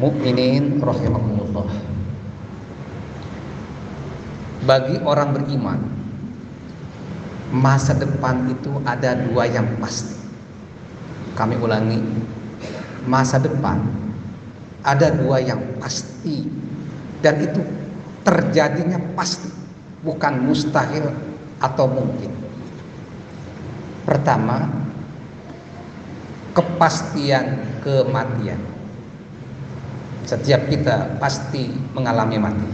Mukminin rahimakumullah. Bagi orang beriman, masa depan itu ada dua yang pasti. Kami ulangi, masa depan ada dua yang pasti, dan itu terjadinya pasti, bukan mustahil atau mungkin. Pertama, kepastian kematian. Setiap kita pasti mengalami mati.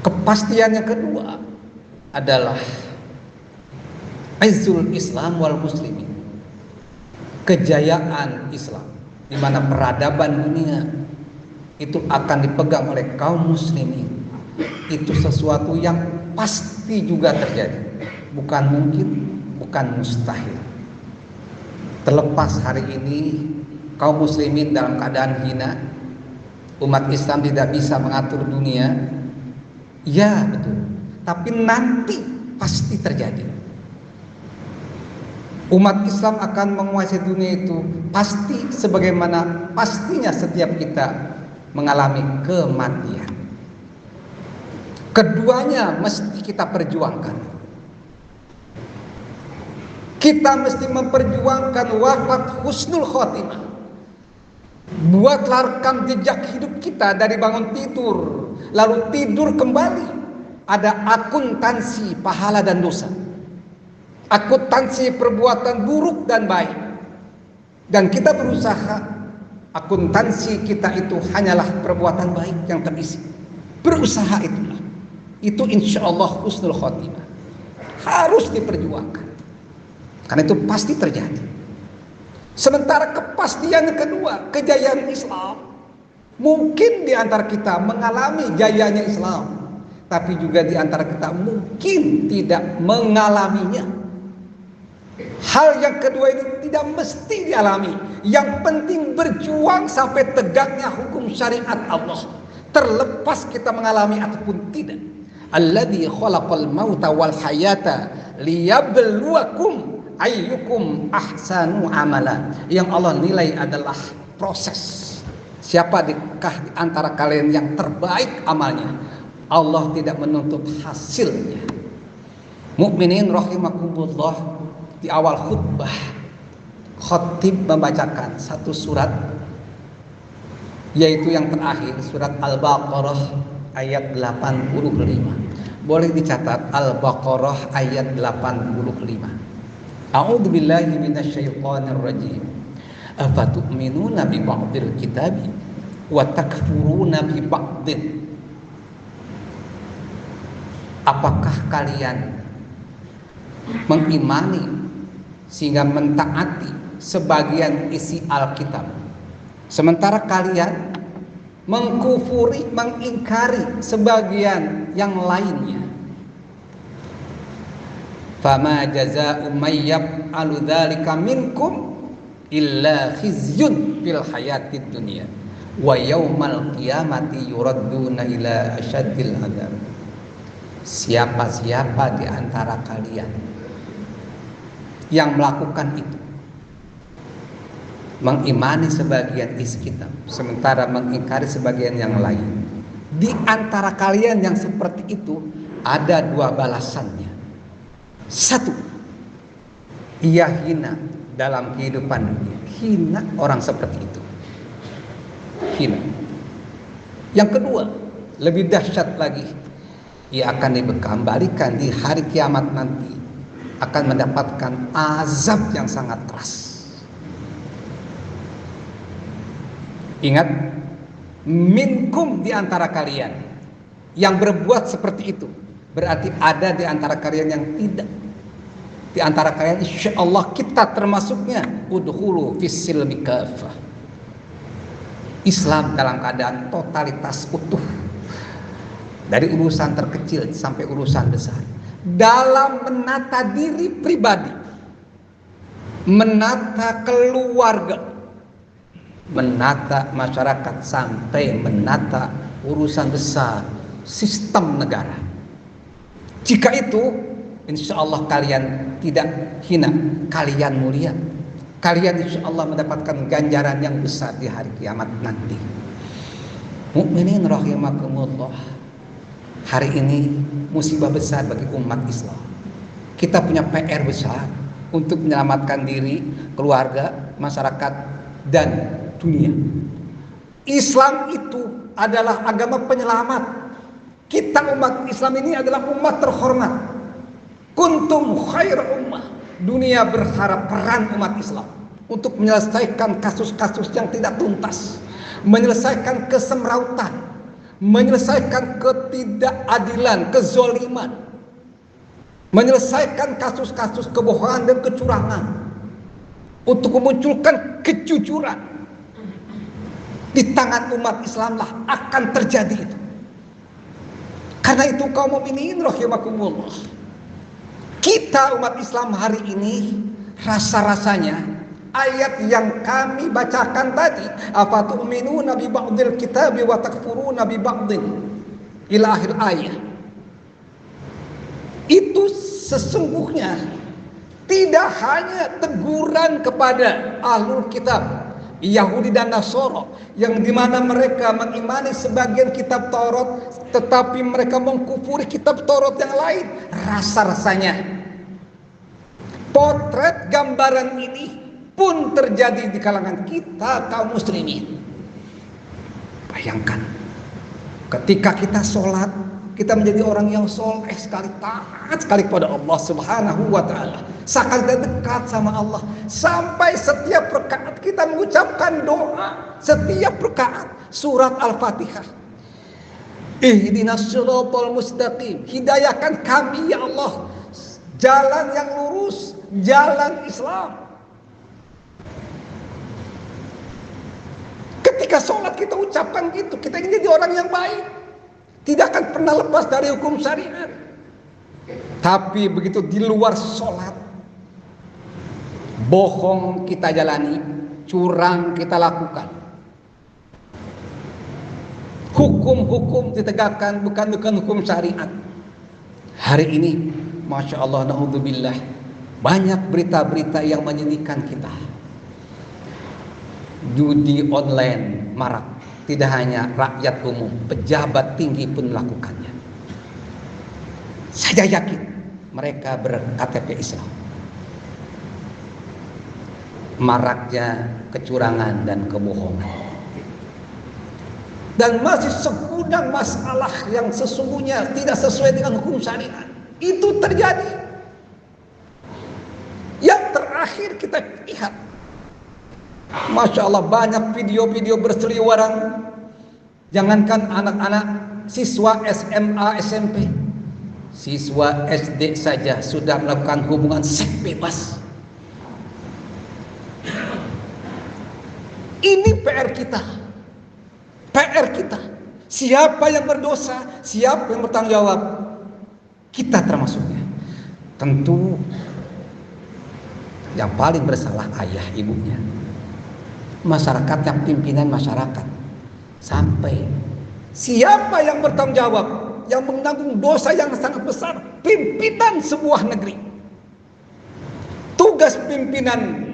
Kepastian yang kedua adalah izzul Islam wal muslimin, kejayaan Islam, di mana peradaban dunia itu akan dipegang oleh kaum muslimin. Itu sesuatu yang pasti juga terjadi, bukan mungkin, bukan mustahil. Terlepas hari ini kaum muslimin dalam keadaan hina, umat Islam tidak bisa mengatur dunia, ya betul, tapi nanti pasti terjadi. Umat Islam akan menguasai dunia itu pasti, sebagaimana pastinya setiap kita mengalami kematian. Keduanya mesti kita perjuangkan. Kita mesti memperjuangkan wafat husnul khotimah. Buatlah rekam jejak hidup kita dari bangun tidur, lalu tidur kembali. Ada akuntansi pahala dan dosa, akuntansi perbuatan buruk dan baik. Dan kita berusaha akuntansi kita itu hanyalah perbuatan baik yang terisi. Berusaha itulah, itu insya Allah husnul khotimah. Harus diperjuangkan, karena itu pasti terjadi. Sementara kepastian yang kedua, kejayaan Islam. Mungkin di antara kita mengalami jayanya Islam, tapi juga di antara kita mungkin tidak mengalaminya. Hal yang kedua ini tidak mesti dialami. Yang penting berjuang sampai tegaknya hukum syariat Allah, terlepas kita mengalami ataupun tidak. Alladzi khalaqal mauta wal hayata liyabluwakum ayyukum ahsanu amala. Yang Allah nilai adalah proses. Siapa di antara kalian yang terbaik amalnya? Allah tidak menuntut hasilnya. Mukminin rahimakumullah, di awal khutbah khatib membacakan satu surat, yaitu yang terakhir, surat Al-Baqarah ayat 85. Boleh dicatat, Al-Baqarah ayat 85. A'udzu billahi minasyaitonir rajim. Afatu'minuna bi ba'dil kitabi wa takfuruna bi ba'dil. Apakah kalian mengimani sehingga mentaati sebagian isi Alkitab, sementara kalian mengkufuri, mengingkari sebagian yang lainnya? Fama jazaa'u may yaf'alu dzalika minkum illa khizyun fil hayatid dunya wa yaumal qiyamati yuradduna ila asyaddil adzab. Siapa-siapa di antara kalian yang melakukan itu, mengimani sebagian isi kitab sementara mengingkari sebagian yang lain, di antara kalian yang seperti itu ada dua balasannya. Satu, ia hina dalam kehidupan dunia. Hina orang seperti itu, hina. Yang kedua, lebih dahsyat lagi, ia akan dikembalikan di hari kiamat nanti, akan mendapatkan azab yang sangat keras. Ingat, minkum, di antara kalian yang berbuat seperti itu, berarti ada di antara kalian yang tidak. Di antara kalian insyaallah kita termasuknya. Udkhulu fis-silmi kafah. Islam dalam keadaan totalitas utuh, dari urusan terkecil sampai urusan besar, dalam menata diri pribadi, menata keluarga, menata masyarakat, sampai menata urusan besar, sistem negara. Jika itu, insya Allah kalian tidak hina, kalian mulia, kalian insya Allah mendapatkan ganjaran yang besar di hari kiamat nanti. Mukminin rahimakumullah. Hari ini musibah besar bagi umat Islam. Kita punya PR besar untuk menyelamatkan diri, keluarga, masyarakat, dan dunia. Islam itu adalah agama penyelamat. Kita umat Islam ini adalah umat terhormat. Kuntum khair ummah. Dunia berharap peran umat Islam untuk menyelesaikan kasus-kasus yang tidak tuntas, menyelesaikan kesemrautan, menyelesaikan ketidakadilan, kezoliman, menyelesaikan kasus-kasus kebohongan dan kecurangan, untuk memunculkan kejujuran. Di tangan umat Islam lah akan terjadi itu. Karena itu kaum mukminin rahimakumullah, kita umat Islam hari ini rasa-rasanya ayat yang kami bacakan tadi, afatu'minuna bi ba'dil kitabi wa takfuruna bi ba'din, ila akhir ayat, itu sesungguhnya tidak hanya teguran kepada ahlul kitab Yahudi dan Nasara, yang dimana mereka mengimani sebagian kitab Taurat tetapi mereka mengkufuri kitab Taurat yang lain. Rasa-rasanya potret gambaran ini pun terjadi di kalangan kita kaum muslimin. Bayangkan ketika kita sholat, kita menjadi orang yang soleh sekali, taat sekali kepada Allah Subhanahu wa ta'ala, seakan kita dekat sama Allah. Sampai setiap rakaat kita mengucapkan doa, setiap rakaat surat Al-Fatihah, ihdinas siratal mustaqim, hidayahkan kami ya Allah jalan yang lurus, jalan Islam. Ketika sholat kita ucapkan gitu, kita ingin jadi orang yang baik, tidak akan pernah lepas dari hukum syariat. Tapi begitu di luar sholat, bohong kita jalani, curang kita lakukan, hukum-hukum ditegakkan bukan hukum syariat. Hari ini Masya Allah, na'udzubillah, banyak berita-berita yang menyedihkan kita. Judi online marak. Tidak hanya rakyat umum, pejabat tinggi pun melakukannya. Saya yakin mereka ber-KTP Islam. Maraknya kecurangan dan kebohongan. Dan masih segudang masalah yang sesungguhnya tidak sesuai dengan hukum syariat. Itu terjadi. Yang terakhir kita lihat, Masya Allah, banyak video-video berseliweran. Jangankan anak-anak siswa SMA, SMP, siswa SD saja sudah melakukan hubungan seks bebas. Ini PR kita. PR kita. Siapa yang berdosa, siapa yang bertanggung jawab? Kita termasuknya. Tentu yang paling bersalah ayah ibunya, masyarakat, yang pimpinan masyarakat. Sampai siapa yang bertanggung jawab, yang menanggung dosa yang sangat besar? Pimpinan sebuah negeri. Tugas pimpinan,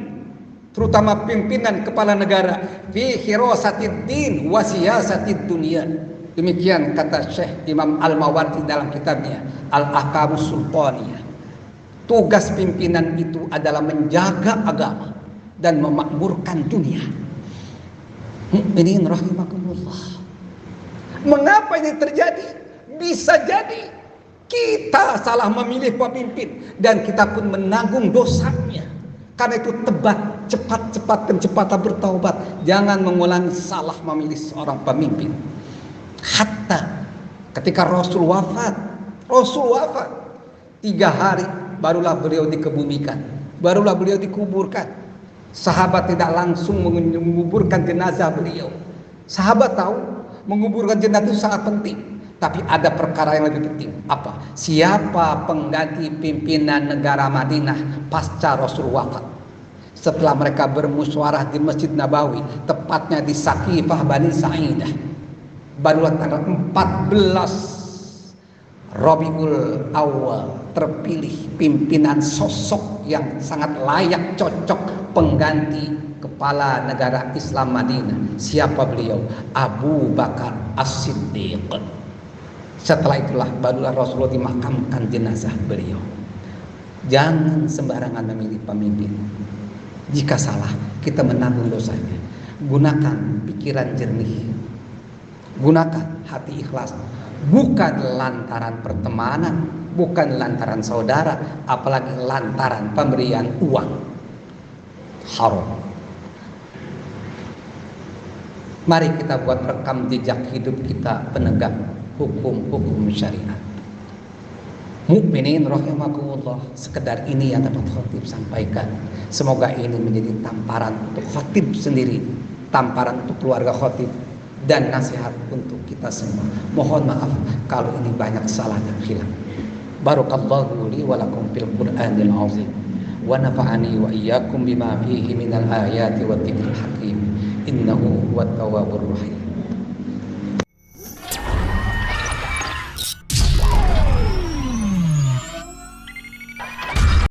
terutama pimpinan kepala negara, fi hirasatid din wa siyasatid dunia. Demikian kata Syekh Imam Al-Mawardi dalam kitabnya Al-Ahkamus Sultaniyah. Tugas pimpinan itu adalah menjaga agama dan memakmurkan dunia. Mukminin rahimakumullah. Mengapa ini terjadi? Bisa jadi kita salah memilih pemimpin dan kita pun menanggung dosanya. Karena itu cepat-cepat dan cepatlah bertaubat. Jangan mengulangi salah memilih seorang pemimpin. Hatta ketika Rasul wafat 3 hari barulah beliau dikebumikan, barulah beliau dikuburkan. Sahabat tidak langsung menguburkan jenazah beliau. Sahabat tahu menguburkan jenazah itu sangat penting, tapi ada perkara yang lebih penting. Apa? Siapa pengganti pimpinan negara Madinah pasca Rasul wafat? Setelah mereka bermusyawarah di Masjid Nabawi, tepatnya di Saqifah Bani Sa'idah, barulah tanggal 14 Rabiul Awal terpilih pimpinan sosok yang sangat layak cocok pengganti kepala negara Islam Madinah. Siapa beliau? Abu Bakar As-Siddiq. Setelah itulah barulah Rasulullah dimakamkan jenazah beliau. Jangan sembarangan memilih pemimpin. Jika salah, kita menanggung dosanya. Gunakan pikiran jernih. Gunakan hati ikhlas. Bukan lantaran pertemanan, bukan lantaran saudara, apalagi lantaran pemberian uang. Haram. Mari kita buat rekam jejak hidup kita penegak hukum-hukum syariat. Mukminin rahimakumullah, sekedar ini yang dapat khatib sampaikan. Semoga ini menjadi tamparan untuk khatib sendiri, tamparan untuk keluarga khatib, dan nasihat untuk kita semua. Mohon maaf kalau ini banyak salah dan khilaf. Barakallahu li wa lakum fil Qur'anil azim wa nafa'ani wa iyyakum bima fihi minal ayati wat dzikril hakim. Innahu huwat tawwabur rahim.